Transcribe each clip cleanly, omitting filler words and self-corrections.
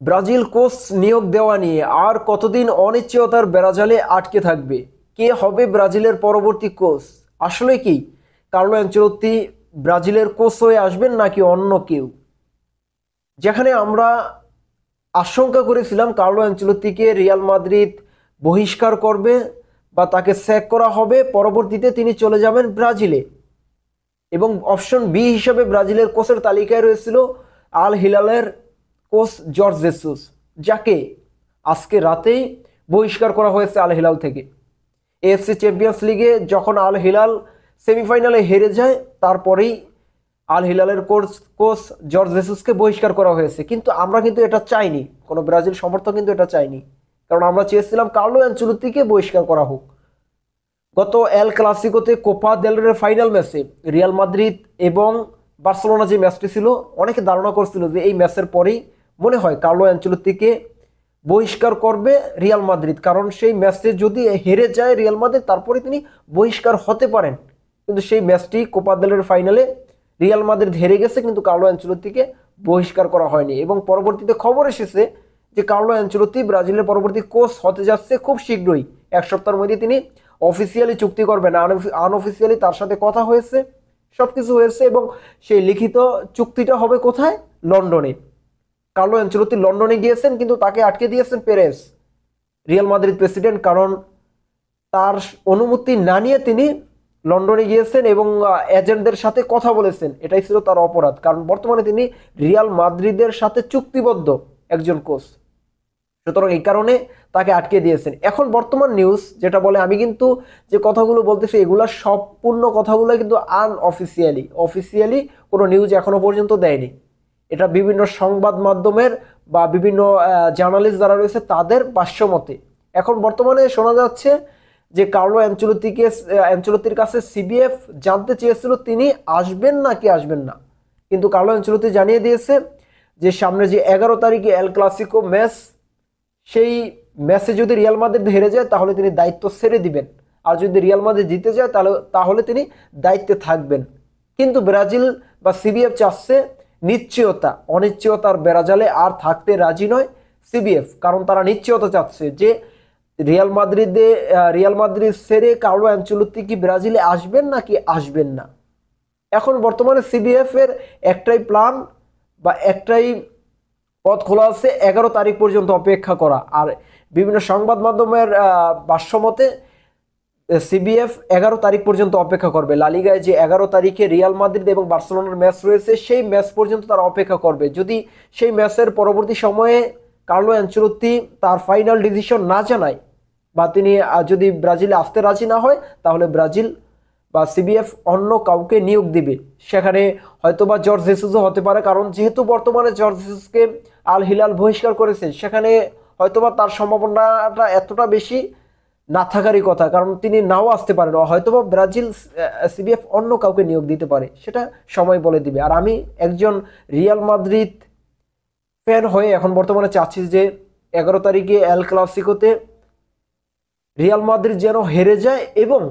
Brazil coach নিয়োগ দেওয়া নিয়ে আর কতদিন অনিশ্চয়তার বেড়াজালে আটকে থাকবে? কে হবে ব্রাজিলের পরবর্তী কোচ? আসলে কি কার্লো অ্যানচেলত্তি ব্রাজিলের কোচ হয়ে আসবেন নাকি অন্য কেউ? যেখানে আমরা আশঙ্কা করেছিলাম কার্লো অ্যানচেলত্তিকে রিয়াল মাদ্রিদ বহিষ্কার করবে বা তাকে স্যাক করা হবে, পরবর্তীতে তিনি চলে যাবেন ব্রাজিলে এবং অপশন বি হিসেবে ব্রাজিলের কোচের তালিকায় রয়েছিল আল হিলালের কোচ জর্জ জেসুস, যাকে আজকে রাতেই বহিষ্কার করা হয়েছে আল হিলাল থেকে। এএফসি চ্যাম্পিয়ন্স লিগে যখন আল হিলাল সেমিফাইনালে হেরে যায়, তারপরেই আল হিলালের কোচ কোচ জর্জ জেসুসকে বহিষ্কার করা হয়েছে। কিন্তু আমরা কিন্তু এটা চাইনি, কোনো ব্রাজিল সমর্থক কিন্তু এটা চাইনি, কারণ আমরা চেয়েছিলাম কার্লো অ্যানচেলত্তিকে বহিষ্কার করা হোক। গত এল ক্লাসিকোতে কোপা দেল রের ফাইনাল ম্যাচে রিয়াল মাদ্রিদ এবং বার্সেলোনা যে ম্যাচটি ছিল, অনেকে ধারণা করছিল যে এই ম্যাচের পরেই মনে হয় কার্লো অ্যানচেলত্তিকে বহিষ্কার করবে রিয়াল মাদ্রিদ, কারণ সেই ম্যাচে যদি হেরে যায় রিয়াল মাদ্রিদ তারপরে তিনি বহিষ্কার হতে পারেন। কিন্তু সেই ম্যাচটি কোপা দেল রের ফাইনালে রিয়াল মাদ্রিদ হেরে গেছে, কিন্তু কার্লো অ্যানচেলত্তিকে বহিষ্কার করা হয়নি। এবং পরবর্তীতে খবর এসেছে যে কার্লো অ্যানচেলত্তি ব্রাজিলের পরবর্তী কোচ হতে যাচ্ছে খুব শীঘ্রই, এক সপ্তাহের মধ্যে তিনি অফিসিয়ালি চুক্তি করবেন। আনঅফিসিয়ালি তার সাথে কথা হয়েছে, সবকিছু হয়েছে, এবং সেই লিখিত চুক্তিটা হবে কোথায়? লন্ডনে। কার্লো অ্যানচেলত্তি লন্ডনে গিয়েছেন, কিন্তু তাকে আটকে দিয়েছেন পেরেস, রিয়াল মাদ্রিদ প্রেসিডেন্ট, কারণ তার অনুমতি না নিয়ে তিনি লন্ডনে গিয়েছেন এবং এজেন্টদের সাথে কথা বলেছেন। এটাই ছিল তার অপরাধ, কারণ বর্তমানে তিনি রিয়াল মাদ্রিদের সাথে চুক্তিবদ্ধ একজন কোচ। সুতরাং এই কারণে তাকে আটকে দিয়েছেন। এখন বর্তমান নিউজ যেটা বলে, আমি কিন্তু যে কথাগুলো বলতেছি এগুলা সম্পূর্ণ কথাগুলো কিন্তু আনঅফিসিয়ালি, অফিসিয়ালি কোনো নিউজ এখনো পর্যন্ত দেয়নি। এটা বিভিন্ন সংবাদ মাধ্যমের বা বিভিন্ন জার্নালিস্ট যারা রয়েছে তাদের ভাষ্যমতে। এখন বর্তমানে শোনা যাচ্ছে যে কার্লো অ্যানচেলত্তির কাছে সিবিএফ জানতে চেয়েছিল তিনি আসবেন নাকি আসবেন না, কিন্তু কার্লো অ্যানচেলত্তি জানিয়ে দিয়েছে যে সামনে যে 11 তারিখে এল ক্লাসিকো ম্যাচ, সেই ম্যাচে যদি রিয়াল মাদ্রিদ হেরে যায় তাহলে তিনি দায়িত্ব ছেড়ে দিবেন, আর যদি রিয়াল মাদ্রিদ জিতে যায় তাহলে তিনি দায়িত্বে থাকবেন। কিন্তু ব্রাজিল বা সিবিএফ চাচ্ছে নিশ্চয়তা, অনিশ্চয়তার বেড়াজালে আর থাকতে রাজি নয় সিবিএফ, কারণ তারা নিশ্চয়তা চাচ্ছে যে রিয়াল মাদ্রিদ ছেড়ে কার্লো অ্যানচেলত্তি কি ব্রাজিলে আসবেন নাকি আসবেন না। এখন বর্তমানে সিবিএফ এর একটাই প্ল্যান বা একটাই পথ খোলা আছে, 11 তারিখ পর্যন্ত অপেক্ষা করা। আর বিভিন্ন সংবাদ মাধ্যমের ভাষ্যমতে সিবিএফ 11 তারিখ পর্যন্ত অপেক্ষা করবে। লালিগায় যে 11 তারিখে রিয়াল মাদ্রিদ এবং বার্সেলোনার ম্যাচ রয়েছে, সেই ম্যাচ পর্যন্ত তারা অপেক্ষা করবে। যদি সেই ম্যাচের পরবর্তী সময়ে কার্লো অ্যানচেলত্তি তার ফাইনাল ডিসিশন না জানায় বা তিনি যদি ব্রাজিলে আসতে রাজি না হয়, তাহলে ব্রাজিল বা সিবিএফ অন্য কাউকে নিয়োগ দিবে। সেখানে হয়তোবা জর্জ জেসুসও হতে পারে, কারণ যেহেতু বর্তমানে জর্জ জেসুসকে আল হিলাল বহিষ্কার করেছে, সেখানে হয়তোবা তার সম্ভাবনাটা এতটা বেশি না থাকারই কথা, কারণ তিনি নাও আসতে পারেন। হয়তোবা ব্রাজিল সিবিএফ অন্য কাউকে নিয়োগ দিতে পারে, সেটা সময় বলে দিবে। আর আমি একজন রিয়াল মাদ্রিদ ফ্যান হয়ে এখন বর্তমানে চাচ্ছি যে 11 তারিখে এল ক্লাসিকোতে রিয়াল মাদ্রিদ যেন হেরে যায়, এবং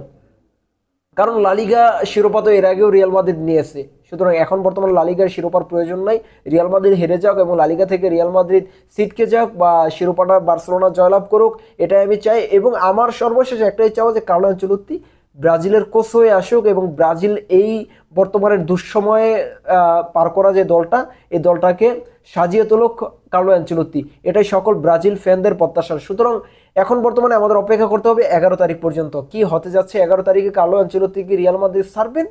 কারণ লালিগা শিরোপা তো এর আগেও রিয়াল মাদ্রিদ নিয়েছে, সুতরাং এখন বর্তমানে লালিগার শিরোপার প্রয়োজন নাই। রিয়াল মাদ্রিদ হেরে যাক এবং লালিগা থেকে রিয়াল মাদ্রিদ ছিটকে যাক, বা শিরোপাটা বার্সেলোনা জয়লাভ করুক, এটাই আমি চাই। এবং আমার সর্বশেষ একটাই চাওয়া যে কার্লো অ্যানচেলত্তি ব্রাজিলের কোচ হয়ে আসুক এবং ব্রাজিল এই বর্তমানের দুঃসময়ে পার করা যে দলটা, এই দলটাকে সাজিয়ে তুলুক কার্লো অ্যানচেলত্তি, এটাই সকল ব্রাজিল ফ্যানদের প্রত্যাশা। সুতরাং এখন বর্তমানে আমাদের অপেক্ষা করতে হবে 11 তারিখ পর্যন্ত কি হতে যাচ্ছে। 11 তারিখে কার্লো অ্যানচেলত্তি কি রিয়াল মাদ্রিদ ছাড়বেন,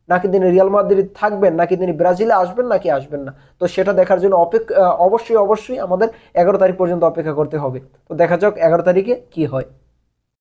নাকি তিনি রিয়াল মাদ্রিদ থাকবেন, নাকি তিনি ব্রাজিলে আসবেন নাকি আসবেন না। তো সেটা দেখার জন্য অবশ্যই আমাদের 11 তারিখ পর্যন্ত অপেক্ষা করতে হবে। তো দেখা যাক 11 তারিখে কি হয়।